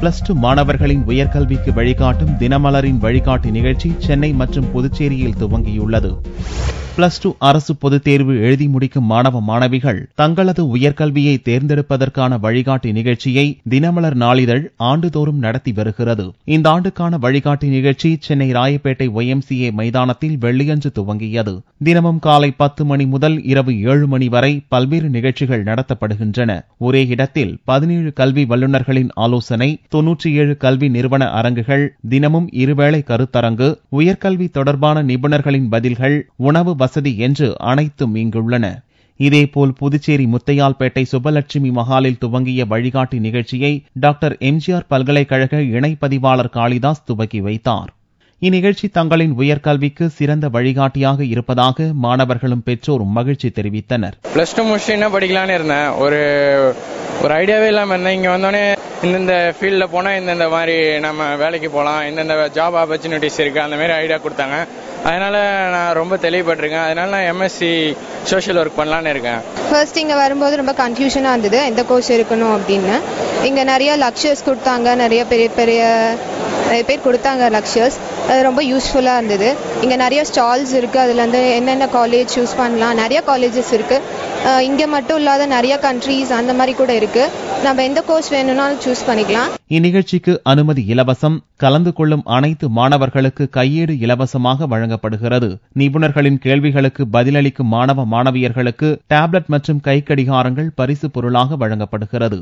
+2 மாணவர்களின் உயர்கல்விக்கு வழிகாட்டும் தினமலரின் வழிகாட்டி நிகழ்ச்சி சென்னை மற்றும் புதுச்சேரியில் துவங்கியுள்ளது. +2 அரசு பொதுத் தேர்வு எழுதி முடிக்கும் மாணவ மாணவிகள் தங்களது உயர்கல்வியை தேர்ந்தெடுப்பதற்கான வழிகாட்டி நிகழ்ச்சியை தினமலர் நாளிதழ் ஆண்டுதோறும் நடத்தி வருகிறது. இந்த ஆண்டுக்கான வழிகாட்டி நிகழ்ச்சி சென்னை ராயப்பேட்டை YMCA மைதானத்தில் வெள்ளியன்று துவங்கியது. தினமும் காலை 10 மணி முதல் இரவு 7 மணி வரை பல்வேறு நிகழ்ச்சிகள் நடத்தப்படுகின்றன. ஒரே இடத்தில் 17 கல்வி வல்லுநர்களின் ஆலோசனை, 97 கல்வி நிறுவன அரங்குகள், தினமும் இருவேளை கருத்தரங்கு, உயர்கல்வி தொடர்பான நிபுணர்களின் பதில்கள், உணவு வசதி என்று அனைத்தும் இங்குள்ளன. இதேபோல் புதுச்சேரி முத்தையால்பேட்டை சுப்பலட்சுமி மஹாலில் துவங்கிய வழிகாட்டி நிகழ்ச்சியை டாக்டர் MGR பல்கலைக்கழக இணைப்பதிவாளர் காளிதாஸ் துவக்கி வைத்தார். இந்நிகழ்ச்சி தங்களின் உயர்கல்விக்கு சிறந்த வழிகாட்டியாக இருப்பதாக மாணவர்களும் பெற்றோரும் மகிழ்ச்சி தெரிவித்தனர். +2 முடிச்சு என்ன படிக்கலான்னு இருந்தேன், ஒரு ஐடியாவே இல்லாம இருந்தேன். இங்க வந்தோடனே இந்தந்த ஃபீல்ட்ல போனா இந்தந்த மாதிரி நம்ம வேலைக்கு போகலாம், இந்தந்த ஜாப் ஆப்பர்ச்சுனிட்டிஸ் இருக்கு, அந்த மாதிரி ஐடியா கொடுத்தாங்க. அதனால நான் ரொம்ப தெளிவுபட்டிருக்கேன். அதனால நான் MSc சோஷியல் ஒர்க் பண்ணலான்னு இருக்கேன். ஃபர்ஸ்ட் இங்கே வரும்போது ரொம்ப கன்ஃபியூஷனாக இருந்தது எந்த கோர்ஸ் இருக்கணும் அப்படின்னு. இங்கே நிறைய லெக்சர்ஸ் கொடுத்தாங்க, நிறைய பேர் கொடுத்தாங்க லெக்சர்ஸ். அது ரொம்ப யூஸ்ஃபுல்லாக இருந்தது. இங்கே நிறைய ஸ்டால்ஸ் இருக்குது, அதில் வந்து என்னென்ன காலேஜ் சூஸ் பண்ணலாம், நிறைய காலேஜஸ் இருக்குது. இங்கே மட்டும் இல்லாத நிறைய கண்ட்ரீஸ் அந்த மாதிரி கூட இருக்குது. நம்ம எந்த கோர்ஸ் வேணும்னாலும் சூஸ் பண்ணிக்கலாம். இந்நிகழ்ச்சிக்கு அனுமதி இலவசம். கலந்து கொள்ளும் அனைத்து மாணவர்களுக்கு கையேடு இலவசமாக வழங்கப்படுகிறது. நிபுணர்களின் கேள்விகளுக்கு பதிலளிக்கும் மாணவ மாணவியர்களுக்கு டேப்லெட் மற்றும் கைக்கடிகாரங்கள் பரிசு பொருளாக வழங்கப்படுகிறது.